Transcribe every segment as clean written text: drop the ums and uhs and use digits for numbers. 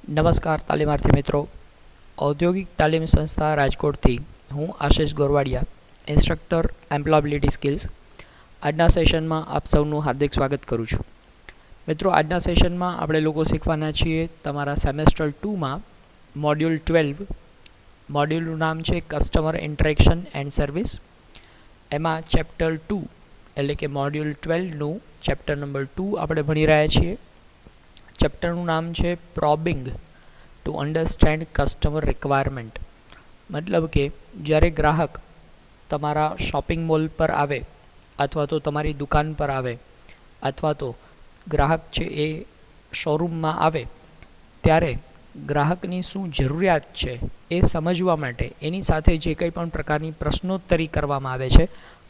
નમસ્કાર તાલીમાર્થી મિત્રો, ઔદ્યોગિક તાલીમ સંસ્થા રાજકોટથી હું આશિષ ગોરવાડિયા, ઇન્સ્ટ્રક્ટર એમ્પ્લોયબિલિટી સ્કિલ્સ. આજના સેશનમાં આપ સૌનું હાર્દિક સ્વાગત કરું છું. મિત્રો, આજના સેશનમાં આપણે લોકો શીખવાના છીએ તમારા સેમેસ્ટર 2માં મોડ્યુલ 12. મોડ્યુલનું નામ છે કસ્ટમર ઇન્ટરેક્શન એન્ડ સર્વિસ. એમાં ચેપ્ટર 2 એટલે કે મોડ્યુલ 12નું ચેપ્ટર નંબર 2 આપણે ભણી રહ્યા છીએ. ચેપ્ટરનું નામ છે પ્રોબિંગ ટુ અન્ડરસ્ટેન્ડ કસ્ટમર રિક્વાયરમેન્ટ. મતલબ કે જ્યારે ગ્રાહક તમારા શોપિંગ મોલ પર આવે અથવા તો તમારી દુકાન પર આવે અથવા તો ગ્રાહક છે એ શોરૂમમાં આવે ત્યારે ગ્રાહકની શું જરૂરિયાત છે એ સમજવા માટે એની સાથે જે કંઈ પણ પ્રકારની પ્રશ્નોત્તરી કરવામાં આવે છે,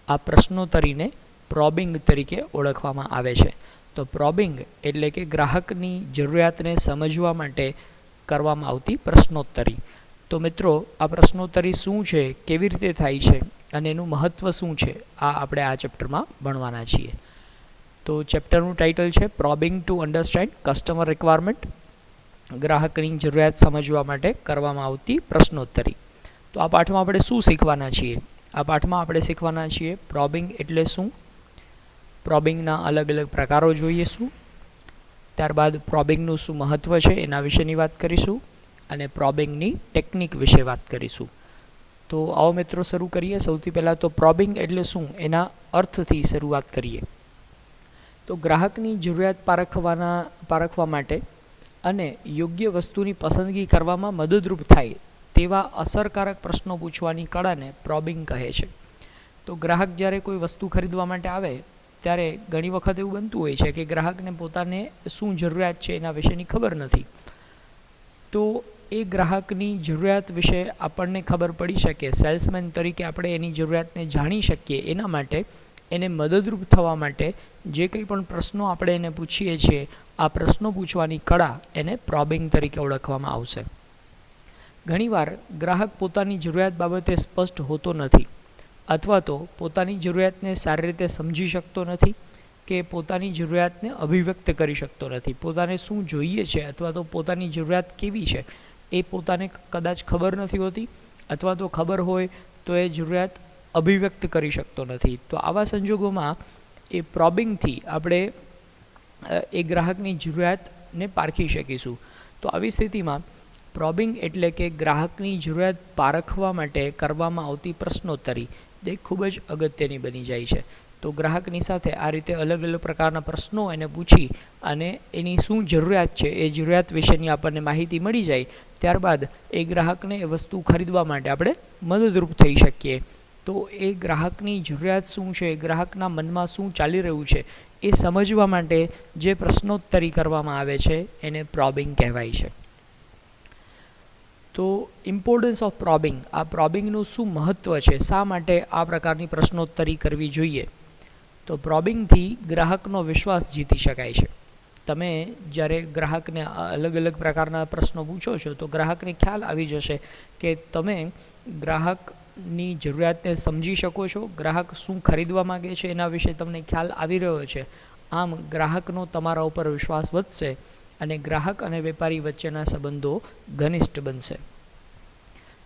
આ પ્રશ્નોત્તરીને પ્રોબિંગ તરીકે ઓળખવામાં આવે છે. તો પ્રોબિંગ એટલે કે ગ્રાહકની જરૂરિયાતને સમજવા માટે કરવામાં આવતી પ્રશ્નોત્તરી. તો મિત્રો, આ પ્રશ્નોત્તરી શું છે, કેવી રીતે થાય છે અને એનું મહત્ત્વ શું છે, આ આપણે આ ચેપ્ટરમાં ભણવાના છીએ. તો ચેપ્ટરનું ટાઇટલ છે પ્રોબિંગ ટુ અન્ડરસ્ટેન્ડ કસ્ટમર રિક્વાયરમેન્ટ, ગ્રાહકની જરૂરિયાત સમજવા માટે કરવામાં આવતી પ્રશ્નોત્તરી. તો આ પાઠમાં આપણે શું શીખવાના છીએ? આ પાઠમાં આપણે શીખવાના છીએ પ્રોબિંગ એટલે શું, પ્રોબિંગના અલગ અલગ પ્રકારો જોઈશું, ત્યારબાદ પ્રોબિંગનું શું મહત્ત્વ છે એના વિશેની વાત કરીશું અને પ્રોબિંગની ટેકનિક વિશે વાત કરીશું. તો આવો મિત્રો શરૂ કરીએ. સૌથી પહેલાં તો પ્રોબિંગ એટલે શું એના અર્થથી શરૂઆત કરીએ. તો ગ્રાહકની જરૂરિયાત પારખવા માટે અને યોગ્ય વસ્તુની પસંદગી કરવામાં મદદરૂપ થાય તેવા અસરકારક પ્રશ્નો પૂછવાની કળાને પ્રોબિંગ કહે છે. તો ગ્રાહક જ્યારે કોઈ વસ્તુ ખરીદવા માટે આવે ત્યારે ઘણી વખત એવું બનતું હોય છે કે ગ્રાહકને પોતાને શું જરૂરિયાત છે એના વિશેની ખબર નથી. તો એ ગ્રાહકની જરૂરિયાત વિશે આપણને ખબર પડી શકે, સેલ્સમેન તરીકે આપણે એની જરૂરિયાતને જાણી શકીએ, એના માટે એને મદદરૂપ થવા માટે જે કંઈ પણ પ્રશ્નો આપણે એને પૂછીએ છીએ, આ પ્રશ્નો પૂછવાની કળા એને પ્રોબિંગ તરીકે ઓળખવામાં આવશે. ઘણીવાર ગ્રાહક પોતાની જરૂરિયાત બાબતે સ્પષ્ટ હોતો નથી અથવા તો પોતાની જરૂરિયાતને સારી રીતે સમજી શકતો નથી કે પોતાની જરૂરિયાતને અભિવ્યક્ત કરી શકતો નથી. પોતાને શું જોઈએ છે અથવા તો પોતાની જરૂરિયાત કેવી છે એ પોતાને કદાચ ખબર નથી હોતી અથવા તો ખબર હોય તો એ જરૂરિયાત અભિવ્યક્ત કરી શકતો નથી. તો આવા સંજોગોમાં એ પ્રોબિંગથી આપણે એ ગ્રાહકની જરૂરિયાતને પારખી શકીશું. તો આવી સ્થિતિમાં પ્રોબિંગ એટલે કે ગ્રાહકની જરૂરિયાત પારખવા માટે કરવામાં આવતી પ્રશ્નોત્તરી તે ખૂબ જ અગત્યની બની જાય છે. તો ગ્રાહકની સાથે આ રીતે અલગ અલગ પ્રકારના પ્રશ્નો એને પૂછી અને એની શું જરૂરિયાત છે એ જરૂરિયાત વિશેની આપણને માહિતી મળી જાય, ત્યારબાદ એ ગ્રાહકને એ વસ્તુ ખરીદવા માટે આપણે મદદરૂપ થઈ શકીએ. તો એ ગ્રાહકની જરૂરિયાત શું છે, ગ્રાહકના મનમાં શું ચાલી રહ્યું છે એ સમજવા માટે જે પ્રશ્નોત્તરી કરવામાં આવે છે એને પ્રોબિંગ કહેવાય છે. તો ઇમ્પોર્ટન્સ ઓફ પ્રોબિંગ, આ પ્રોબિંગનું શું મહત્ત્વ છે, શા માટે આ પ્રકારની પ્રશ્નોત્તરી કરવી જોઈએ? તો પ્રોબિંગથી ગ્રાહકનો વિશ્વાસ જીતી શકાય છે. તમે જ્યારે ગ્રાહકને અલગ અલગ પ્રકારના પ્રશ્નો પૂછો છો તો ગ્રાહકને ખ્યાલ આવી જશે કે તમે ગ્રાહકની જરૂરિયાતને સમજી શકો છો, ગ્રાહક શું ખરીદવા માગે છે એના વિશે તમને ખ્યાલ આવી રહ્યો છે. આમ ગ્રાહકનો તમારા ઉપર વિશ્વાસ વધશે અને ગ્રાહક અને વેપારી વચ્ચેના સંબંધો ઘનિષ્ઠ બનશે.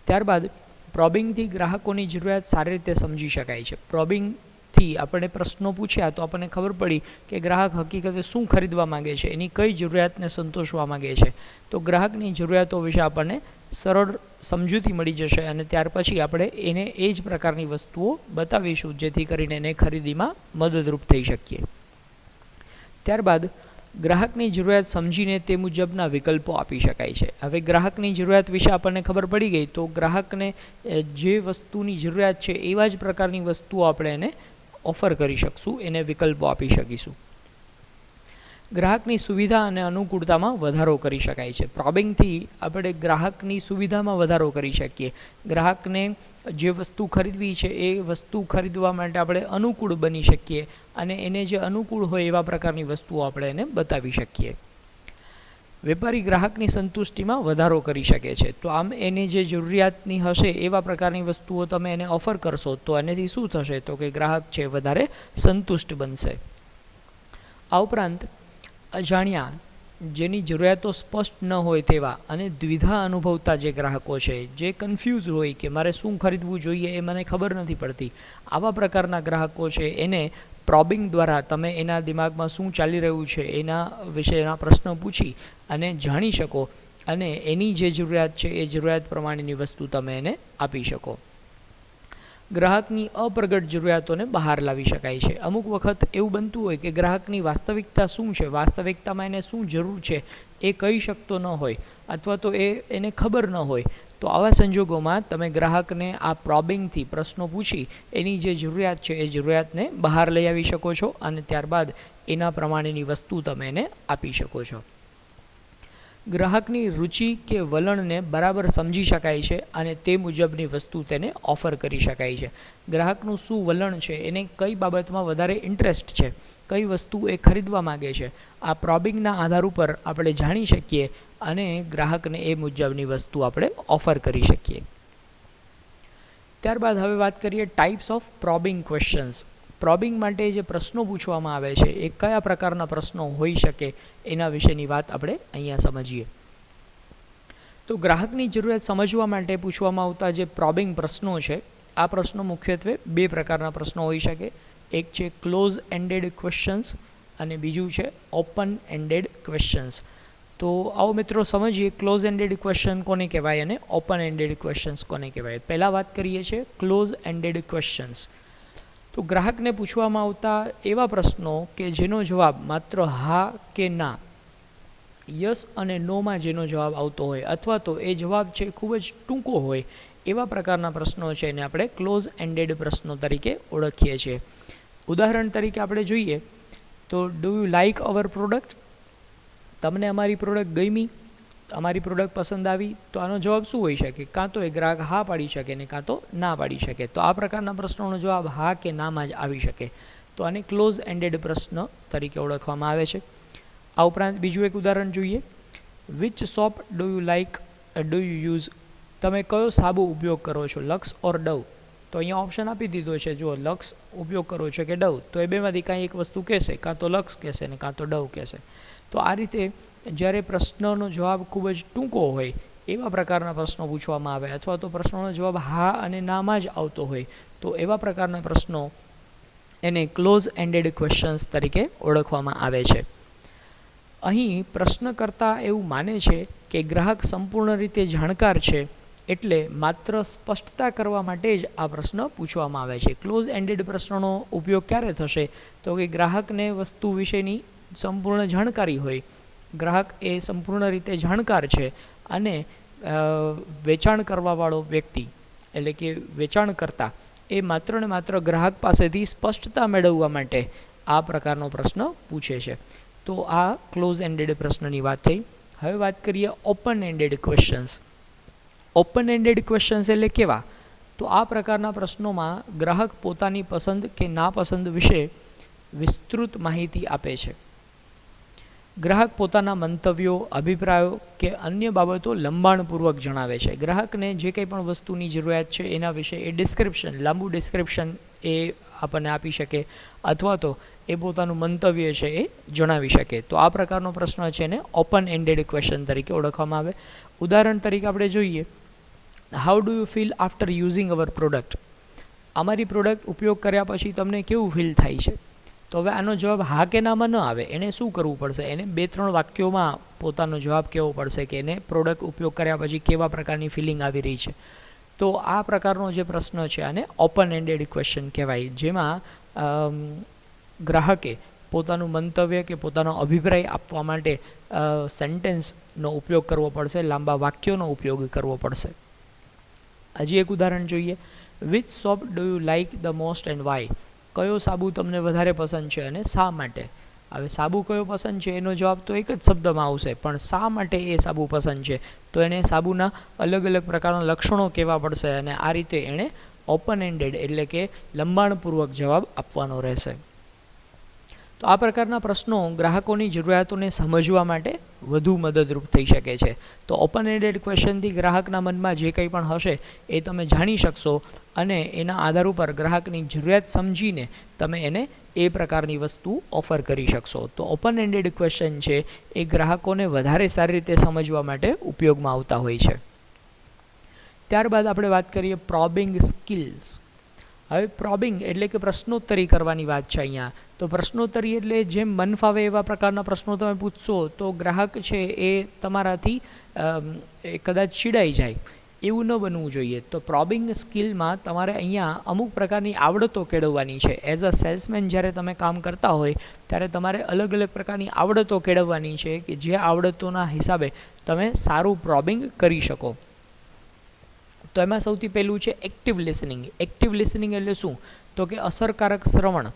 ત્યારબાદ પ્રોબિંગથી ગ્રાહકોની જરૂરિયાત સારી રીતે સમજી શકાય છે. પ્રોબિંગથી આપણે પ્રશ્નો પૂછ્યા તો આપણને ખબર પડી કે ગ્રાહક હકીકતે શું ખરીદવા માગે છે, એની કઈ જરૂરિયાતને સંતોષવા માગે છે. તો ગ્રાહકની જરૂરિયાતો વિશે આપણને સરળ સમજૂતી મળી જશે અને ત્યાર પછી આપણે એને એ જ પ્રકારની વસ્તુઓ બતાવીશું જેથી કરીને એને ખરીદીમાં મદદરૂપ થઈ શકીએ. ત્યારબાદ ગ્રાહકની જરૂરિયાત સમજીને તે મુજબના વિકલ્પો આપી શકાય છે. હવે ગ્રાહકની જરૂરિયાત વિશે આપણને ખબર પડી ગઈ તો ગ્રાહકને જે વસ્તુની જરૂરિયાત છે એવા જ પ્રકારની વસ્તુઓ આપણે એને ઓફર કરી શકશું, એને વિકલ્પો આપી શકીશું. ગ્રાહકની સુવિધા અને અનુકૂળતામાં વધારો કરી શકાય છે. પ્રોબિંગથી આપણે ગ્રાહકની સુવિધામાં વધારો કરી શકીએ. ગ્રાહકને જે વસ્તુ ખરીદવી છે એ વસ્તુ ખરીદવા માટે આપણે અનુકૂળ બની શકીએ અને એને જે અનુકૂળ હોય એવા પ્રકારની વસ્તુઓ આપણે એને બતાવી શકીએ. વેપારી ગ્રાહકની સંતુષ્ટિમાં વધારો કરી શકે છે. તો આમ એને જે જરૂરિયાતની હશે એવા પ્રકારની વસ્તુઓ તમે એને ઓફર કરશો તો એનાથી શું થશે તો કે ગ્રાહક છે વધારે સંતુષ્ટ બનશે. આ ઉપરાંત અજાણ્યા જેની જરૂરિયાતો સ્પષ્ટ ન હોય તેવા અને દ્વિધા અનુભવતા જે ગ્રાહકો છે, જે કન્ફ્યુઝ હોય કે મારે શું ખરીદવું જોઈએ એ મને ખબર નથી પડતી, આવા પ્રકારના ગ્રાહકો છે એને પ્રોબિંગ દ્વારા તમે એના દિમાગમાં શું ચાલી રહ્યું છે એના વિશેના પ્રશ્નો પૂછી અને જાણી શકો અને એની જે જરૂરિયાત છે એ જરૂરિયાત પ્રમાણેની વસ્તુ તમે એને આપી શકો. ગ્રાહકની અપ્રગટ જરૂરિયાતોને બહાર લાવી શકાય છે. અમુક વખત એવું બનતું હોય કે ગ્રાહકની વાસ્તવિકતા શું છે, વાસ્તવિકતામાં એને શું જરૂર છે એ કહી શકતો ન હોય અથવા તો એને ખબર ન હોય, તો આવા સંજોગોમાં તમે ગ્રાહકને આ પ્રોબિંગથી પ્રશ્નો પૂછી એની જે જરૂરિયાત છે એ જરૂરિયાતને બહાર લઈ આવી શકો છો અને ત્યારબાદ એના પ્રમાણેની વસ્તુ તમે એને આપી શકો છો. ગ્રાહકની રુચિ કે વલણને બરાબર સમજી શકાય છે અને તે મુજબની વસ્તુ તેને ઓફર કરી શકાય છે. ગ્રાહકનું શું વલણ છે, એને કઈ બાબતમાં વધારે ઇન્ટરેસ્ટ છે, કઈ વસ્તુ એ ખરીદવા માગે છે, આ પ્રોબિંગના આધાર ઉપર આપણે જાણી શકીએ અને ગ્રાહકને એ મુજબની વસ્તુ આપણે ઓફર કરી શકીએ. ત્યારબાદ હવે વાત કરીએ ટાઈપ્સ ઓફ પ્રોબિંગ ક્વેશ્ચન્સ. પ્રોબિંગ માટે જે પ્રશ્નો પૂછવામાં આવે છે એ કયા પ્રકારના પ્રશ્નો હોઈ શકે એના વિશેની વાત આપણે અહીંયા સમજીએ. તો ગ્રાહકની જરૂરિયાત સમજવા માટે પૂછવામાં આવતા જે પ્રોબિંગ પ્રશ્નો છે, આ પ્રશ્નો મુખ્યત્વે બે પ્રકારના પ્રશ્નો હોઈ શકે. એક છે ક્લોઝ એન્ડેડ ક્વેશ્ચન્સ અને બીજું છે ઓપન એન્ડેડ ક્વેશ્ચન્સ. તો આવો મિત્રો સમજીએ ક્લોઝ એન્ડેડ ક્વેશ્ચન કોને કહેવાય અને ઓપન એન્ડેડ ક્વેશ્ચન્સ કોને કહેવાય. પહેલાં વાત કરીએ છીએ ક્લોઝ એન્ડેડ ક્વેશ્ચન્સ. તો ગ્રાહકને પૂછવામાં આવતા એવા પ્રશ્નો કે જેનો જવાબ માત્ર હા કે ના, યસ અને નોમાં જેનો જવાબ આવતો હોય અથવા તો એ જવાબ છે ખૂબ જ ટૂંકો હોય, એવા પ્રકારના પ્રશ્નો છે એને આપણે ક્લોઝ એન્ડેડ પ્રશ્નો તરીકે ઓળખીએ છીએ. ઉદાહરણ તરીકે આપણે જોઈએ તો do you like our product? તમને અમારી પ્રોડક્ટ ગમી, અમારી પ્રોડક્ટ પસંદ આવી? તો આનો જવાબ શું હોઈ શકે? કાં તો એ ગ્રાહક હા પાડી શકે ને કાં તો ના પાડી શકે. તો આ પ્રકારના પ્રશ્નોનો જવાબ હા કે નામાં જ આવી શકે. તો આને ક્લોઝ એન્ડેડ પ્રશ્ન તરીકે ઓળખવામાં આવે છે. આ ઉપરાંત બીજું એક ઉદાહરણ જોઈએ. Which soap do you like do you use? તમે કયો સાબુ ઉપયોગ કરો છો, લક્સ ઓર ડવ? તો અહીંયા ઓપ્શન આપી દીધો છે, જો લક્સ ઉપયોગ કરો છો કે ડવ, તો એ બેમાંથી કાંઈ એક વસ્તુ કહેશે, કાં તો લક્સ કહેશે ને કાં તો ડવ કહેશે. તો આ રીતે જ્યારે પ્રશ્નનો જવાબ ખૂબ જ ટૂંકો હોય એવા પ્રકારના પ્રશ્નો પૂછવામાં આવે અથવા તો પ્રશ્નનો જવાબ હા અને નામાં જ આવતો હોય, તો એવા પ્રકારના પ્રશ્નો એને ક્લોઝ એન્ડેડ ક્વેશ્ચન્સ તરીકે ઓળખવામાં આવે છે. અહીં પ્રશ્નકર્તા એવું માને છે કે ગ્રાહક સંપૂર્ણ રીતે જાણકાર છે, એટલે માત્ર સ્પષ્ટતા કરવા માટે જ આ પ્રશ્ન પૂછવામાં આવે છે. ક્લોઝ એન્ડેડ પ્રશ્નોનો ઉપયોગ ક્યારે થશે? તો કે ગ્રાહકને વસ્તુ વિશેની સંપૂર્ણ જાણકારી હોય, ગ્રાહક એ સંપૂર્ણ રીતે જાણકાર છે અને વેચાણ કરવાવાળો વ્યક્તિ એટલે કે વેચાણકર્તા એ માત્ર ને માત્ર ગ્રાહક પાસેથી સ્પષ્ટતા મેળવવા માટે આ પ્રકારનો પ્રશ્ન પૂછે છે. તો આ ક્લોઝ એન્ડેડ પ્રશ્નની વાત થઈ. હવે વાત કરીએ open ended questions. Open ended questions એટલે કેવા? તો આ પ્રકારના પ્રશ્નોમાં ગ્રાહક પોતાની પસંદ કે નાપસંદ વિશે વિસ્તૃત માહિતી આપે છે. ગ્રાહક પોતાના મંતવ્યો, અભિપ્રાયો કે અન્ય બાબતો લંબાણપૂર્વક જણાવે છે. ગ્રાહકને જે કંઈ પણ વસ્તુની જરૂરિયાત છે એના વિશે એ ડિસ્ક્રિપ્શન, લાંબુ ડિસ્ક્રિપ્શન એ આપણને આપી શકે અથવા તો એ પોતાનું મંતવ્ય છે એ જણાવી શકે. તો આ પ્રકારનો પ્રશ્ન છે એને ઓપન એન્ડેડ ક્વેશ્ચન તરીકે ઓળખવામાં આવે. ઉદાહરણ તરીકે આપણે જોઈએ, how do you feel after using our product? અમારી પ્રોડક્ટ ઉપયોગ કર્યા પછી તમને કેવું ફીલ થાય છે? તો હવે આનો જવાબ હા કે નામાં ન આવે, એણે શું કરવું પડશે? એને 2-3 વાક્યોમાં પોતાનો જવાબ કહેવો પડશે કે એને પ્રોડક્ટ ઉપયોગ કર્યા પછી કેવા પ્રકારની ફિલિંગ આવી રહી છે. તો આ પ્રકારનો જે પ્રશ્ન છે આને ઓપન એન્ડેડ ક્વેશ્ચન કહેવાય, જેમાં ગ્રાહકે પોતાનું મંતવ્ય કે પોતાનો અભિપ્રાય આપવા માટે સેન્ટેન્સનો ઉપયોગ કરવો પડશે, લાંબા વાક્યોનો ઉપયોગ કરવો પડશે. હજી એક ઉદાહરણ જોઈએ. Which soap do you like the most and why? કયો સાબુ તમને વધારે પસંદ છે અને શા માટે? હવે સાબુ કયો પસંદ છે એનો જવાબ તો એક જ શબ્દમાં આવશે, પણ શા માટે એ સાબુ પસંદ છે તો એને સાબુના અલગ અલગ પ્રકારના લક્ષણો કહેવા પડશે અને આ રીતે એણે ઓપન એન્ડેડ એટલે કે લંબાણપૂર્વક જવાબ આપવાનો રહેશે. તો આ પ્રકારના પ્રશ્નો ગ્રાહકોની જરૂરિયાતોને સમજવા માટે વધુ મદદરૂપ થઈ શકે છે. તો ઓપન એન્ડેડ ક્વેશ્ચનથી ગ્રાહકના મનમાં જે કંઈ પણ હશે એ તમે જાણી શકશો અને એના આધાર ઉપર ગ્રાહકની જરૂરિયાત સમજીને તમે એને એ પ્રકારની વસ્તુ ઓફર કરી શકશો. તો ઓપન એન્ડેડ ક્વેશ્ચન છે એ ગ્રાહકોને વધારે સારી રીતે સમજવા માટે ઉપયોગમાં આવતા હોય છે. ત્યારબાદ આપણે વાત કરીએ પ્રોબિંગ સ્કિલ્સ. હવે પ્રોબિંગ એટલે કે પ્રશ્નોત્તરી કરવાની વાત છે અહીંયા. તો પ્રશ્નોત્તરી એટલે જેમ મન ફાવે એવા પ્રકારના પ્રશ્નો તમે પૂછશો તો ગ્રાહક છે એ તમારાથી કદાચ ચીડાઈ જાય, એવું ન બનવું જોઈએ. તો પ્રોબિંગ સ્કિલમાં તમારે અહીંયા અમુક પ્રકારની આવડતો કેળવવાની છે. એઝ અ સેલ્સમેન જ્યારે તમે કામ કરતા હોય ત્યારે તમારે અલગ અલગ પ્રકારની આવડતો કેળવવાની છે કે જે આવડતોના હિસાબે તમે સારું પ્રોબિંગ કરી શકો. તો એમાં સૌથી પહેલું છે એક્ટિવ લિસનિંગ. એક્ટિવ લિસનિંગ એટલે શું? તો કે અસરકારક શ્રવણ.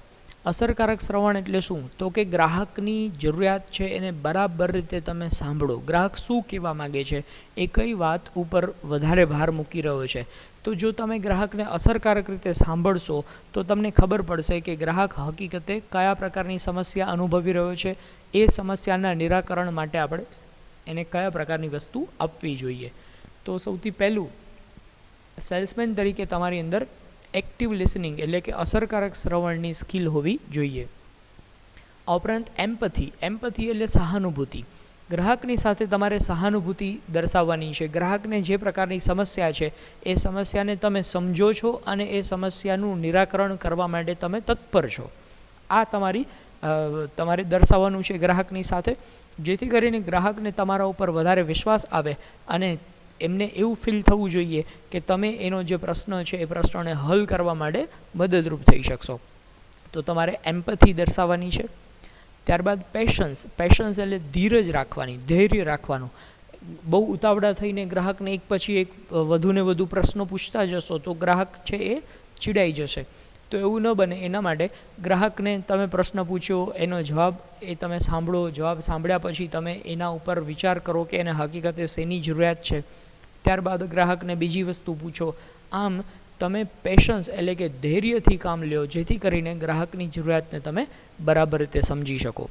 અસરકારક શ્રવણ એટલે શું? તો કે ગ્રાહકની જરૂરિયાત છે એને બરાબર રીતે તમે સાંભળો. ગ્રાહક શું કહેવા માગે છે, એ કઈ વાત ઉપર વધારે ભાર મૂકી રહ્યો છે. તો જો તમે ગ્રાહકને અસરકારક રીતે સાંભળશો તો તમને ખબર પડશે કે ગ્રાહક હકીકતે કયા પ્રકારની સમસ્યા અનુભવી રહ્યો છે, એ સમસ્યાના નિરાકરણ માટે આપણે એને કયા પ્રકારની વસ્તુ આપવી જોઈએ. તો સૌથી પહેલું સેલ્સમેન તરીકે તમારી અંદર એક્ટિવ લિસનિંગ એટલે કે અસરકારક શ્રવણની સ્કિલ હોવી જોઈએ. આ ઉપરાંત એમ્પથી. એમ્પથી એટલે સહાનુભૂતિ. ગ્રાહકની સાથે તમારે સહાનુભૂતિ દર્શાવવાની છે. ગ્રાહકને જે પ્રકારની સમસ્યા છે એ સમસ્યાને તમે સમજો છો અને એ સમસ્યાનું નિરાકરણ કરવા માટે તમે તત્પર છો. આ તમારે દર્શાવવાનું છે ગ્રાહકની સાથે, જેથી કરીને ગ્રાહકને તમારા ઉપર વધારે વિશ્વાસ આવે અને એમને એવું ફીલ થવું જોઈએ કે તમે એનો જે પ્રશ્ન છે એ પ્રશ્નને હલ કરવા માટે મદદરૂપ થઈ શકશો. તો તમારે એમ્પથી દર્શાવવાની છે. ત્યારબાદ પેશન્સ. પેશન્સ એટલે ધીરજ રાખવાની, ધૈર્ય રાખવાનું. બહુ ઉતાવળા થઈને ગ્રાહકને એક પછી એક વધુને વધુ પ્રશ્નો પૂછતા જશો તો ગ્રાહક છે એ ચીડાઈ જશે. તો એવું ન બને એના માટે ગ્રાહકને તમે પ્રશ્ન પૂછ્યો, એનો જવાબ એ તમે સાંભળો. જવાબ સાંભળ્યા પછી તમે એના ઉપર વિચાર કરો કે એને હકીકતે શેની જરૂરિયાત છે. ત્યારબાદ ગ્રાહકને બીજી વસ્તુ પૂછો. આમ તમે પેશન્સ એટલે કે ધૈર્યથી કામ લ્યો, જેથી કરીને ગ્રાહકની જરૂરિયાતને તમે બરાબર રીતે સમજી શકો.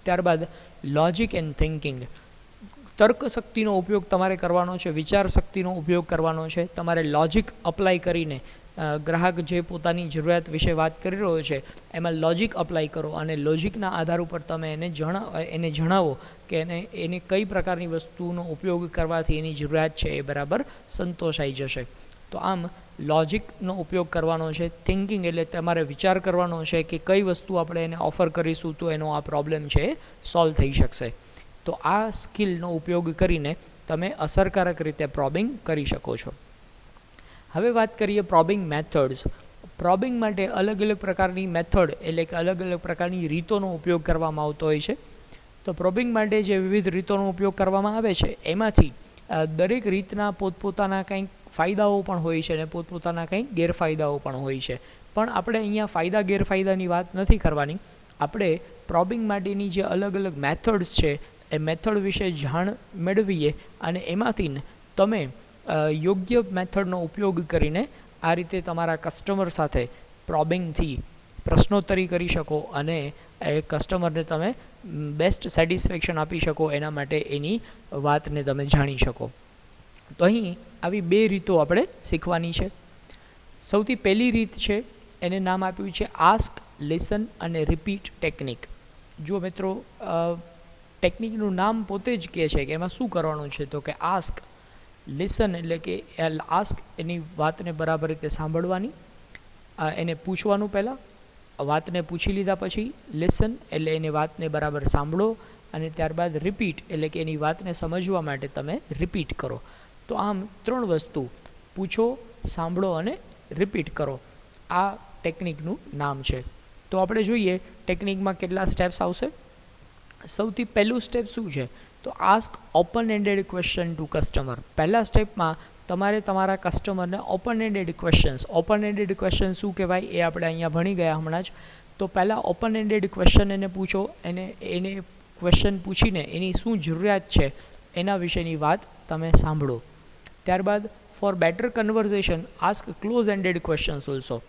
ત્યારબાદ લોજિક એન્ડ થિંકિંગ. તર્ક શક્તિનો ઉપયોગ તમારે કરવાનો છે, વિચાર શક્તિનો ઉપયોગ કરવાનો છે. તમારે લોજિક અપ્લાય કરીને ગ્રાહક જે પોતાની જરૂરિયાત વિશે વાત કરી રહ્યો છે એમાં લોજિક અપ્લાય કરો અને લોજિકના આધાર ઉપર તમે એને જણાવો કે એને કઈ પ્રકારની વસ્તુનો ઉપયોગ કરવાથી એની જરૂરિયાત છે એ બરાબર સંતોષાઈ જશે. તો આમ લોજિકનો ઉપયોગ કરવાનો છે. થિંકિંગ એટલે તમારે વિચાર કરવાનો છે કે કઈ વસ્તુ આપણે એને ઓફર કરીશું તો એનો આ પ્રોબ્લેમ છે એ સોલ્વ થઈ શકશે. તો આ સ્કિલનો ઉપયોગ કરીને તમે અસરકારક રીતે પ્રોબિંગ કરી શકો છો. હવે વાત કરીએ પ્રોબિંગ મેથડ્સ. પ્રોબિંગ માટે અલગ અલગ પ્રકારની મેથડ એટલે કે અલગ અલગ પ્રકારની રીતોનો ઉપયોગ કરવામાં આવતો હોય છે. તો પ્રોબિંગ માટે જે વિવિધ રીતોનો ઉપયોગ કરવામાં આવે છે એમાંથી દરેક રીતના પોતપોતાના કંઈક ફાયદાઓ પણ હોય છે અને પોતપોતાના કંઈક ગેરફાયદાઓ પણ હોય છે. પણ આપણે અહીંયા ફાયદા ગેરફાયદાની વાત નથી કરવાની. આપણે પ્રોબિંગ માટેની જે અલગ અલગ મેથડ્સ છે એ મેથડ વિશે જાણ મેળવીએ અને એમાંથી તમે યોગ્ય મેથડનો ઉપયોગ કરીને આ રીતે તમારા કસ્ટમર સાથે પ્રોબિંગથી પ્રશ્નોત્તરી કરી શકો અને એ કસ્ટમરને તમે બેસ્ટ સેટિસ્ફેક્શન આપી શકો, એના માટે એની વાતને તમે જાણી શકો. તો અહીં આવી બે રીતો આપણે શીખવાની છે. સૌથી પહેલી રીત છે એને નામ આપ્યું છે આસ્ક, લિસન અને રિપીટ ટેકનિક. જો મિત્રો ટેકનિકનું નામ પોતે જ કહે છે કે એમાં શું કરવાનું છે, તો કે આસ્ક, લિસન એટલે કે આસ્ક એની વાતને બરાબર રીતે સાંભળવાની, એને પૂછવાનું પહેલાં, વાતને પૂછી લીધા પછી લિસન એટલે એની વાતને બરાબર સાંભળો અને ત્યારબાદ રિપીટ એટલે કે એની વાતને સમજવા માટે તમે રિપીટ કરો. તો આમ ત્રણ વસ્તુ પૂછો, સાંભળો અને રિપીટ કરો. આ ટેકનિકનું નામ છે. તો આપણે જોઈએ ટેકનિકમાં કેટલા સ્ટેપ્સ આવશે. સૌથી પહેલું સ્ટેપ શું છે, તો ask open ended question to customer. પહેલા સ્ટેપમાં તમારે તમારા કસ્ટમરને open ended questions. Open ended question શું કહેવાય એ આપણે અહીંયા ભણી ગયા હમણાં જ. તો પહેલાં ઓપન એન્ડેડ ક્વેશ્ચન એને પૂછો, એને ક્વેશ્ચન પૂછીને એની શું જરૂરિયાત છે એના વિશેની વાત તમે સાંભળો. ત્યારબાદ for better conversation ask close ended questions also.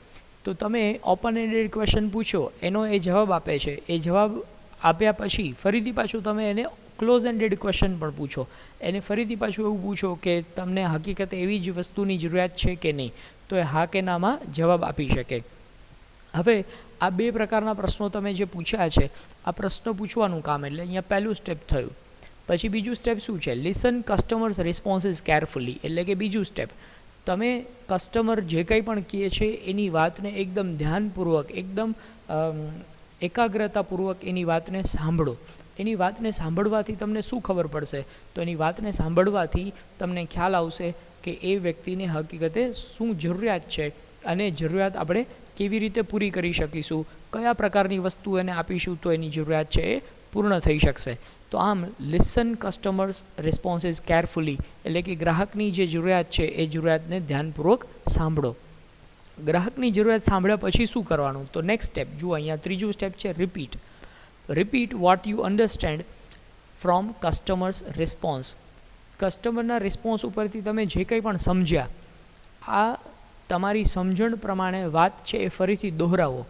તો તમે ઓપન એન્ડેડ ક્વેશ્ચન પૂછો, એનો એ જવાબ આપે છે, એ જવાબ આપ્યા પછી ફરીથી પાછું તમે એને ક્લોઝ એન્ડેડ ક્વેશ્ચન પણ પૂછો, એને ફરીથી પાછું એવું પૂછો કે તમને હકીકતે એવી જ વસ્તુની જરૂરિયાત છે કે નહીં, તો એ હા કે નામાં જવાબ આપી શકે. હવે આ બે પ્રકારના પ્રશ્નો તમે જે પૂછ્યા છે, આ પ્રશ્ન પૂછવાનું કામ, એટલે અહીંયા પહેલું સ્ટેપ થયું. પછી બીજું સ્ટેપ શું છે? લિસન કસ્ટમર્સ રિસ્પોન્સીસ કેરફુલી, એટલે કે બીજું સ્ટેપ, તમે કસ્ટમર જે કંઈ પણ કહે છે એની વાતને એકદમ ધ્યાનપૂર્વક, એકદમ એકાગ્રતાપૂર્વક એની વાતને સાંભળો. એની વાતને સાંભળવાથી તમને શું ખબર પડશે? તો એની વાતને સાંભળવાથી તમને ખ્યાલ આવશે કે એ વ્યક્તિને હકીકતે શું જરૂરિયાત છે અને જરૂરિયાત આપણે કેવી રીતે પૂરી કરી શકીશું, કયા પ્રકારની વસ્તુ એને આપીશું તો એની જરૂરિયાત છે એ પૂર્ણ થઈ શકશે. તો આમ લિસન કસ્ટમર્સ રિસ્પોન્સીસ કેરફુલી, એટલે કે ગ્રાહકની જે જરૂરિયાત છે એ જરૂરિયાતને ધ્યાનપૂર્વક સાંભળો. ગ્રાહકની જરૂરિયાત સાંભળ્યા પછી શું કરવાનું? તો નેક્સ્ટ સ્ટેપ જુઓ, અહીંયા ત્રીજું સ્ટેપ છે repeat. Repeat what you understand from customer's response. કસ્ટમરના રિસ્પોન્સ ઉપરથી તમે જે કંઈ પણ સમજ્યા, આ તમારી સમજણ પ્રમાણે વાત છે એ ફરીથી દોહરાવો.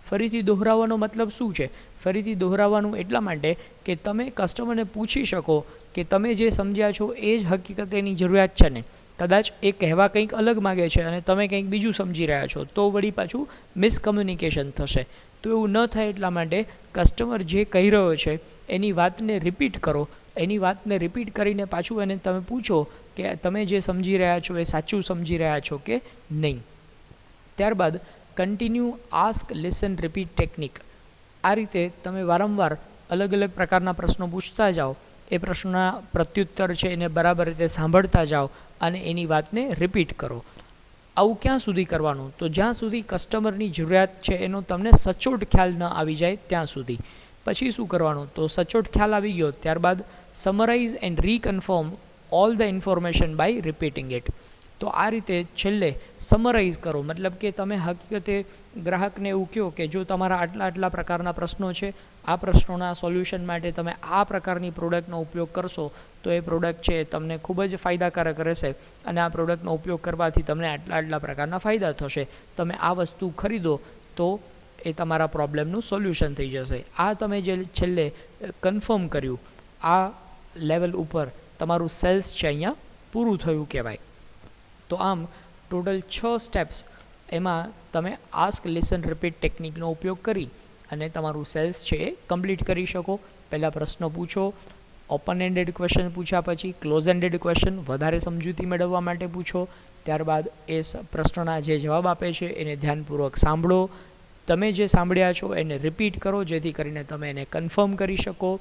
ફરીથી દોહરાવવાનો મતલબ શું છે? ફરીથી દોહરાવવાનું એટલા માટે કે તમે કસ્ટમરને પૂછી શકો કે તમે જે સમજ્યા છો એ જ હકીકત એની જરૂરિયાત છે ને. કદાચ એ કહેવા કંઈક અલગ માગે છે અને તમે કંઈક બીજું સમજી રહ્યા છો, તો વળી પાછું મિસકમ્યુનિકેશન થશે. તો એવું ન થાય એટલા માટે કસ્ટમર જે કહી રહ્યો છે એની વાતને રિપીટ કરો. એની વાતને રિપીટ કરીને પાછું એને તમે પૂછો કે તમે જે સમજી રહ્યા છો એ સાચું સમજી રહ્યા છો કે નહીં. ત્યારબાદ continue ask listen repeat technique. આ રીતે તમે વારંવાર અલગ અલગ પ્રકારના પ્રશ્નો પૂછતા જાઓ, એ પ્રશ્નના પ્રત્યુત્તર છે એને બરાબર રીતે સાંભળતા જાઓ અને એની વાતને રિપીટ કરો. આવું ક્યાં સુધી કરવાનું? તો જ્યાં સુધી કસ્ટમરની જરૂરિયાત છે એનો તમને સચોટ ખ્યાલ ન આવી જાય ત્યાં સુધી. પછી શું કરવાનું? તો સચોટ ખ્યાલ આવી ગયો ત્યારબાદ summarise and reconfirm all the information by repeating it. તો આ રીતે છેલ્લે સમરાઇઝ કરો, મતલબ કે તમે હકીકતે ગ્રાહકને એવું કહો કે જો તમારા આટલા પ્રકારના પ્રશ્નો છે, આ પ્રશ્નોના સોલ્યુશન માટે તમે આ પ્રકારની પ્રોડક્ટનો ઉપયોગ કરશો તો એ પ્રોડક્ટ છે તમને ખૂબ જ ફાયદાકારક રહેશે અને આ પ્રોડક્ટનો ઉપયોગ કરવાથી તમને આટલા પ્રકારના ફાયદા થશે. તમે આ વસ્તુ ખરીદો તો એ તમારા પ્રોબ્લેમનું સોલ્યુશન થઈ જશે. આ તમે જે છેલ્લે કન્ફર્મ કર્યું, આ લેવલ ઉપર તમારું સેલ્સ છે અહીંયા પૂરું થયું કહેવાય. તો આમ ટોટલ 6 સ્ટેપ્સ એમાં તમે આસ્ક લિસન રિપીટ ટેકનિકનો ઉપયોગ કરી અને તમારું સેલ્સ છે એ કમ્પ્લીટ કરી શકો. પહેલાં પ્રશ્નો પૂછો, ઓપન એન્ડેડ ક્વેશ્ચન પૂછ્યા પછી ક્લોઝ એન્ડેડ ક્વેશ્ચન વધારે સમજૂતી મેળવવા માટે પૂછો. ત્યારબાદ એ પ્રશ્નના જે જવાબ આપે છે એને ધ્યાનપૂર્વક સાંભળો. તમે જે સાંભળ્યા છો એને રિપીટ કરો જેથી કરીને તમે એને કન્ફર્મ કરી શકો.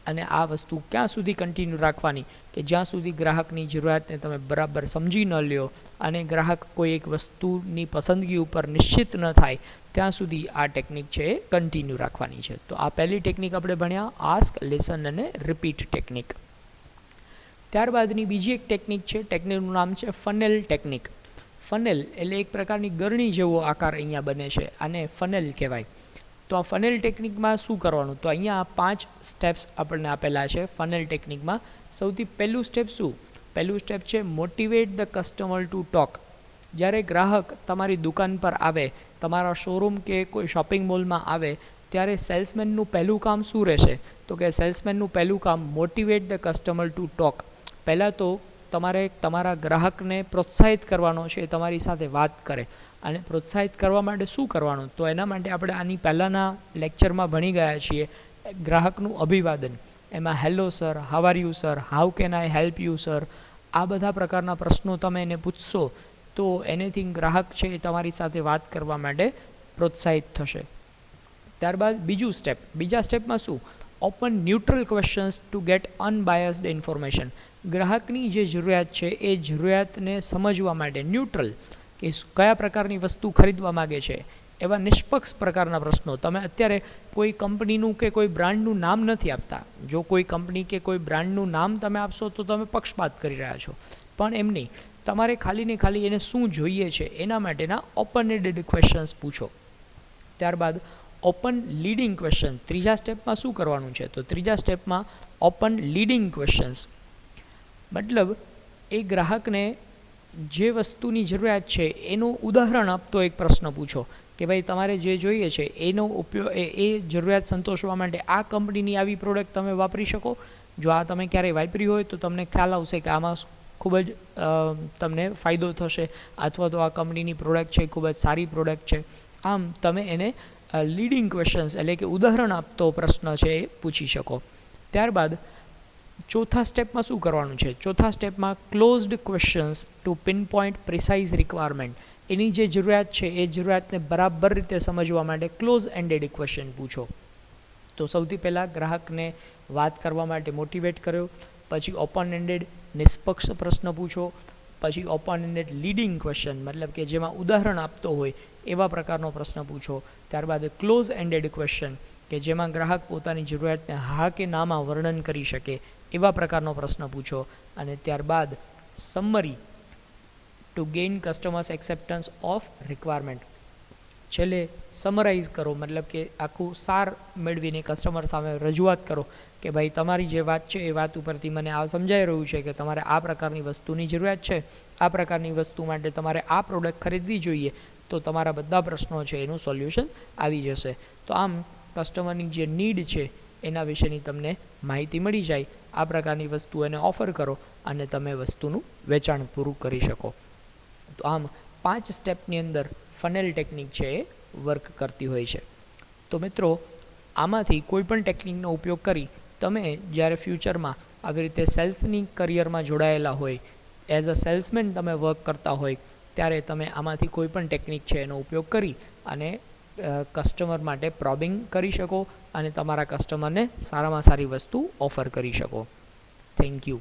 અને આ વસ્તુ ક્યાં સુધી કન્ટિન્યુ રાખવાની કે જ્યાં સુધી ગ્રાહકની જરૂરિયાતને તમે બરાબર સમજી ન લ્યો અને ગ્રાહક કોઈ એક વસ્તુની પસંદગી ઉપર નિશ્ચિત ન થાય ત્યાં સુધી આ ટેકનિક છે એ કન્ટિન્યુ રાખવાની છે. તો આ પહેલી ટેકનિક આપણે ભણ્યા, આસ્ક લિસન અને રિપીટ ટેકનિક. ત્યારબાદની બીજી એક ટેકનિક છે, ટેકનિકનું નામ છે ફનેલ ટેકનિક. ફનેલ એટલે એક પ્રકારની ગરણી જેવો આકાર અહીંયા બને છે, આને ફનેલ કહેવાય. તો આ ફનેલ ટેકનિકમાં શું કરવાનું? તો અહીંયા 5 સ્ટેપ્સ આપણને આપેલા છે ફનેલ ટેકનિકમાં. સૌથી પહેલું સ્ટેપ શું? પહેલું સ્ટેપ છે motivate the customer to talk. જ્યારે ગ્રાહક તમારી દુકાન પર આવે, તમારા શોરૂમ કે કોઈ શોપિંગ મોલમાં આવે, ત્યારે સેલ્સમેનનું પહેલું કામ શું રહેશે? તો કે સેલ્સમેનનું પહેલું કામ motivate the customer to talk. પહેલાં તો તમારે તમારા ગ્રાહકને પ્રોત્સાહિત કરવાનો છે તમારી સાથે વાત કરે. અને પ્રોત્સાહિત કરવા માટે શું કરવાનું? તો એના માટે આપણે આની પહેલાંના લેક્ચરમાં ભણી ગયા છીએ ગ્રાહકનું અભિવાદન. એમાં hello sir, how are you sir, how can I help you sir, આ બધા પ્રકારના પ્રશ્નો તમે એને પૂછશો તો એનેથી ગ્રાહક છે એ તમારી સાથે વાત કરવા માટે પ્રોત્સાહિત થશે. ત્યારબાદ બીજા સ્ટેપમાં શું? Open neutral questions to gate unbiased information. ગ્રાહકની જે જરૂરિયાત છે એ જરૂરિયાતને સમજવા માટે ન્યુટ્રલ, કે કયા પ્રકારની વસ્તુ ખરીદવા માગે છે, એવા નિષ્પક્ષ પ્રકારના પ્રશ્નો. તમે અત્યારે કોઈ કંપનીનું કે કોઈ બ્રાન્ડનું નામ નથી આપતા. જો કોઈ કંપની કે કોઈ બ્રાન્ડનું નામ તમે આપશો તો તમે પક્ષપાત કરી રહ્યા છો. પણ એમ નહીં, તમારે ખાલી ને ખાલી એને શું જોઈએ છે એના માટેના ઓપન એન્ડેડ ક્વેશ્ચન્સ પૂછો. ત્યારબાદ ઓપન લીડિંગ ક્વેશ્ચન. ત્રીજા સ્ટેપમાં શું કરવાનું છે? તો ત્રીજા સ્ટેપમાં ઓપન લીડિંગ ક્વેશ્ચન્સ, મતલબ એ ગ્રાહકને જે વસ્તુની જરૂરિયાત છે એનું ઉદાહરણ આપતો એક પ્રશ્ન પૂછો કે ભાઈ તમારે જે જોઈએ છે એનો ઉપયોગ એ જરૂરિયાત સંતોષવા માટે આ કંપનીની આવી પ્રોડક્ટ તમે વાપરી શકો. જો આ તમે ક્યારેય વાપરી હોય તો તમને ખ્યાલ આવશે કે આમાં ખૂબ જ તમને ફાયદો થશે, અથવા તો આ કંપનીની પ્રોડક્ટ છે ખૂબ જ સારી પ્રોડક્ટ છે. આમ તમે એને લીડિંગ ક્વેશ્ચન્સ એટલે કે ઉદાહરણ આપતો પ્રશ્ન છે એ પૂછી શકો. ત્યારબાદ ચોથા સ્ટેપમાં શું કરવાનું છે? ચોથા સ્ટેપમાં closed questions to pinpoint precise requirement. એની જે જરૂરિયાત છે એ જરૂરિયાતને બરાબર રીતે સમજવા માટે ક્લોઝ એન્ડેડ ક્વેશ્ચન પૂછો. તો સૌથી પહેલાં ગ્રાહકને વાત કરવા માટે મોટિવેટ કર્યો, પછી ઓપન એન્ડેડ નિષ્પક્ષ પ્રશ્ન પૂછો, પછી ઓપન એન્ડેડ લીડિંગ ક્વેશ્ચન મતલબ કે જેમાં ઉદાહરણ આપતો હોય એવા પ્રકારનો પ્રશ્ન પૂછો. ત્યારબાદ ક્લોઝ એન્ડેડ ક્વેશ્ચન કે જેમાં ગ્રાહક પોતાની જરૂરિયાતને હા કે નામાં વર્ણન કરી શકે એવા પ્રકારનો પ્રશ્ન પૂછો. અને ત્યારબાદ summary two gain customers acceptance of requirement. છેલ્લે સમરાઇઝ કરો મતલબ કે આખું સાર મેળવીને કસ્ટમર સામે રજૂઆત કરો કે ભાઈ તમારી જે વાત છે એ વાત ઉપરથી મને આ સમજાઈ રહ્યું છે કે તમારે આ પ્રકારની વસ્તુની જરૂરિયાત છે, આ પ્રકારની વસ્તુ માટે તમારે આ પ્રોડક્ટ ખરીદવી જોઈએ, તો તમારા બધા પ્રશ્નો છે એનું સોલ્યુશન આવી જશે. તો આમ કસ્ટમરની જે નીડ છે એના વિશેની તમને માહિતી મળી જાય. આ પ્રકારની વસ્તુ એને ઓફર કરો અને તમે વસ્તુનું વેચાણ પૂરું કરી શકો. તો આમ 5 સ્ટેપની અંદર ફનેલ ટેકનિક છે એ વર્ક કરતી હોય છે. તો મિત્રો, આમાંથી કોઈ પણ ટેકનિકનો ઉપયોગ કરી તમે જ્યારે ફ્યુચરમાં આવી રીતે સેલ્સની કરિયરમાં જોડાયેલા હોય, એઝ અ સેલ્સમેન તમે વર્ક કરતા હોય, ત્યારે તમે આમાંથી કોઈ પણ ટેકનિક છે એનો ઉપયોગ કરી અને કસ્ટમર માટે પ્રોબિંગ કરી શકો અને તમારા કસ્ટમરને સારામાં સારી વસ્તુ ઓફર કરી શકો. Thank you.